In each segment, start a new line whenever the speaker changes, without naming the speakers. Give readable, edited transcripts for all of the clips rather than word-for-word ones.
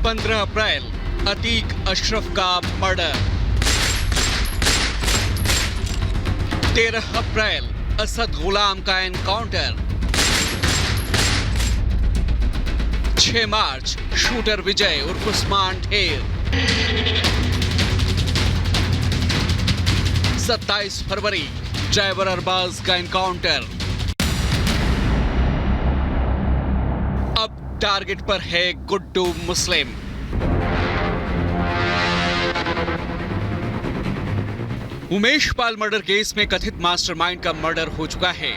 15 अप्रैल अतीक अशरफ का मर्डर। 13 अप्रैल असद गुलाम का एनकाउंटर। 6 मार्च शूटर विजय उर्फ उस्मान ढेर। 27 फरवरी ड्राइवर अरबाज का एनकाउंटर। अब टारगेट पर है गुड्डू मुस्लिम। उमेश पाल मर्डर केस में कथित मास्टरमाइंड का मर्डर हो चुका है।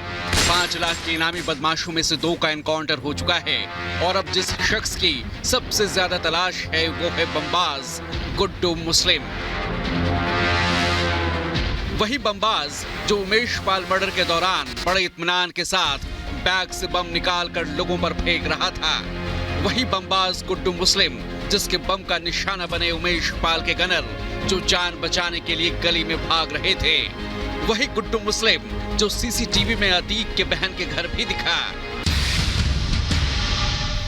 5 लाख के इनामी बदमाशों में से 2 का एनकाउंटर हो चुका है और अब जिस शख्स की सबसे ज्यादा तलाश है वो है बमबाज गुड्डू मुस्लिम। वही बमबाज जो उमेश पाल मर्डर के दौरान बड़े इत्मीनान के साथ बैग से बम निकालकर लोगों पर फेंक रहा था। वही बमबाज गुड्डू मुस्लिम जिसके बम का निशाना बने उमेश पाल के गनर जो जान बचाने के लिए गली में भाग रहे थे। वही गुड्डू मुस्लिम जो सीसीटीवी में अतीक के बहन के घर भी दिखा।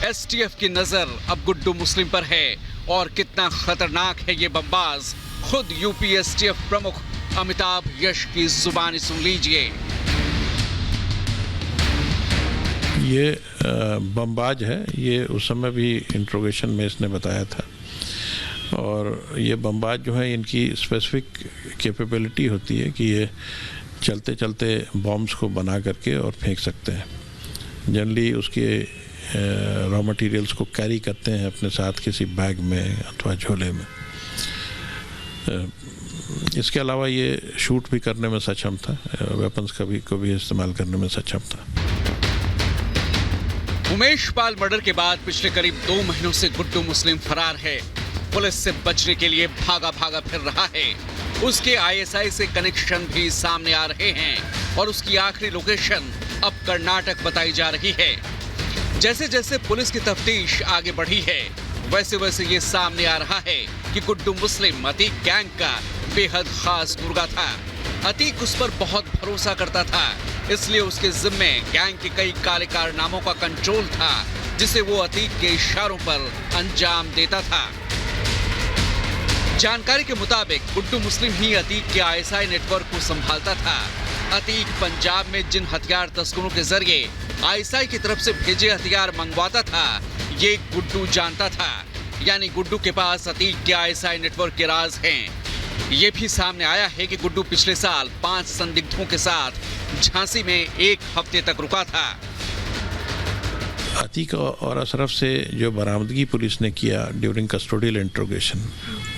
एसटीएफ की नजर अब गुड्डू मुस्लिम पर है और कितना खतरनाक है ये बमबाज खुद यूपी एसटीएफ प्रमुख अमिताभ यश की जुबानी सुन लीजिए।
ये बमबाज है, ये उस समय भी इंट्रोगेशन में इसने बताया था। और ये बमबाज जो है इनकी स्पेसिफिक कैपेबिलिटी होती है कि ये चलते चलते बॉम्ब्स को बना करके और फेंक सकते हैं। जनरली उसके रॉ मटेरियल्स को कैरी करते हैं अपने साथ किसी बैग में अथवा झोले में। इसके अलावा ये शूट भी करने में सक्षम था, वेपन्स को भी इस्तेमाल करने में सक्षम था।
उमेश पाल मर्डर के बाद पिछले करीब 2 महीनों से गुड्डू मुस्लिम फरार है। पुलिस से बचने के लिए भागा भागा फिर रहा है। उसके आईएसआई से कनेक्शन भी सामने आ रहे हैं और उसकी आखिरी लोकेशन अब कर्नाटक बताई जा रही है। जैसे जैसे पुलिस की तफ्तीश आगे बढ़ी है वैसे वैसे ये सामने आ रहा है कि गुड्डू मुस्लिम अतीक गैंग का बेहद खास मुर्गा था। अतीक उस पर बहुत भरोसा करता था, इसलिए उसके जिम्मे गैंग के कई काले कारनामों का कंट्रोल था जिसे वो अतीक के इशारों पर अंजाम देता था। जानकारी के मुताबिक गुड्डू मुस्लिम ही अतीक के आईएसआई नेटवर्क को संभालता था। अतीक पंजाब में जिन हथियार तस्करों के जरिए आईएसआई की तरफ से भेजे हथियार मंगवाता था ये गुड्डू जानता था। यानी गुड्डू के पास अतीक के आईएसआई नेटवर्क के राज हैं। ये भी सामने आया है कि गुड्डू पिछले साल 5 संदिग्धों के साथ झांसी में 1 हफ्ते तक रुका था।
अतीक और अशरफ से जो बरामदगी पुलिस ने किया ड्यूरिंग कस्टोडियल इंट्रोगेशन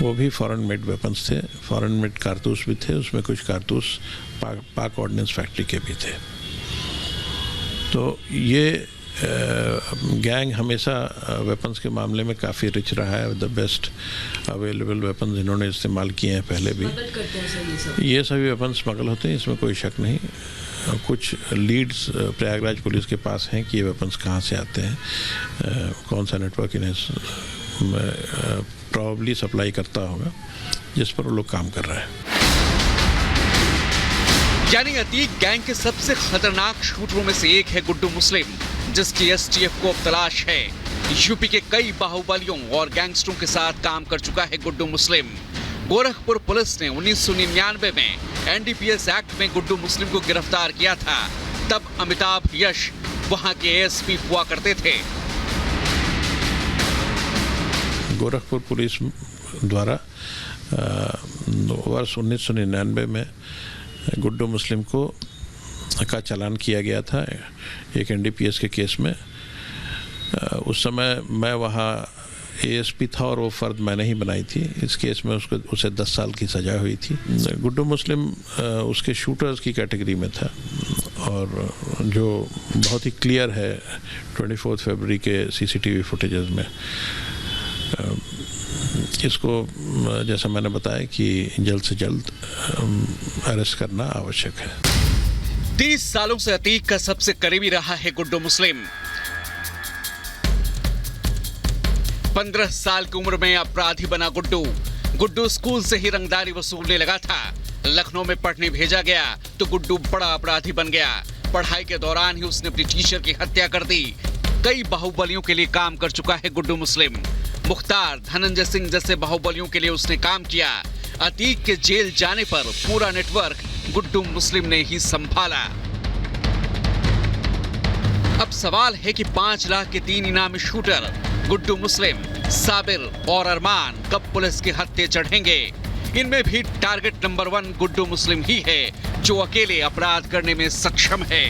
वो भी फॉरेन मेड वेपन्स थे। फॉरेन मेड कारतूस भी थे, उसमें कुछ कारतूस पाक ऑर्डिनेंस फैक्ट्री के भी थे। तो ये गैंग हमेशा वेपन्स के मामले में काफ़ी रिच रहा है। द बेस्ट अवेलेबल वेपन्स इन्होंने इस्तेमाल किए हैं पहले भी। ये सभी वेपन्स स्मगल होते हैं, इसमें कोई शक नहीं। कुछ लीड्स प्रयागराज पुलिस के पास हैं कि ये वेपन्स कहाँ से आते हैं, कौन सा नेटवर्क इन्हें प्रॉब्ली सप्लाई करता होगा, जिस पर वो लोग काम कर रहे हैं।
यानी अतीक गैंग के सबसे खतरनाक शूटरों में से एक है गुड्डू मुस्लिम जिसकी एसटीएफ को अब तलाश है। यूपी के कई बाहुबलियों और गैंगस्टरों के साथ काम कर चुका है गुड्डू मुस्लिम। गोरखपुर पुलिस ने 1999 में एनडीपीएस एक्ट में गुड्डू मुस्लिम को गिरफ्तार किया था। तब अमिताभ यश वहां के एएसपी हुआ करते थे।
गोरखपुर पुलिस द्वारा वर्ष 1999 में गुड्डू मुस्लिम का चालान किया गया था एक एनडीपीएस के केस में। उस समय मैं वहाँ एएसपी था और वो फर्द मैंने ही बनाई थी। इस केस में उसे 10 साल की सजा हुई थी। गुड्डू मुस्लिम उसके शूटर्स की कैटेगरी में था और जो बहुत ही क्लियर है 24 फरवरी के सीसीटीवी फुटेजेस में। इसको जैसा मैंने बताया कि जल्द से जल्द अरेस्ट करना आवश्यक है।
30 सालों से अतीक का सबसे करीबी रहा है गुड्डू मुस्लिम। 15 साल की उम्र में अपराधी बना गुड्डू स्कूल से ही रंगदारी वसूलने लगा था। लखनऊ में पढ़ने भेजा गया तो गुड्डू बड़ा अपराधी बन गया। पढ़ाई के दौरान ही उसने अपनी टीचर की हत्या कर दी। कई बाहुबलियों के लिए काम कर चुका है गुड्डू मुस्लिम। मुख्तार, धनंजय सिंह जैसे बाहुबलियों के लिए उसने काम किया। अतीक के जेल जाने पर पूरा नेटवर्क गुड्डू मुस्लिम ने ही संभाला। अब सवाल है कि 5 लाख के 3 इनामी शूटर गुड्डू मुस्लिम, साबिर और अरमान कब पुलिस के हत्थे चढ़ेंगे। इनमें भी टारगेट नंबर 1 गुड्डू मुस्लिम ही है, जो अकेले अपराध करने में सक्षम है।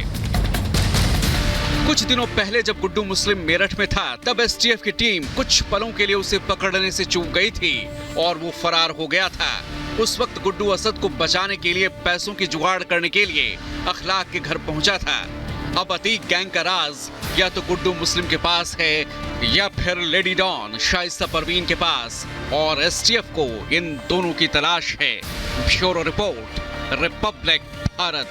कुछ दिनों पहले जब गुड्डू मुस्लिम मेरठ में था, तब एसटीएफ की टीम कुछ पलों के लिए उसे पकड़ने से चूक गई थी और वो फरार हो गया था। उस वक्त गुड्डू असद को बचाने के लिए पैसों की जुगाड़ करने के लिए अखलाक के घर पहुंचा था। अब अतीक गैंग का राज या तो गुड्डू मुस्लिम के पास है या फिर लेडी डॉन शाइस्ता परवीन के पास, और एसटीएफ को इन दोनों की तलाश है। Bureau report, Republic Bharat.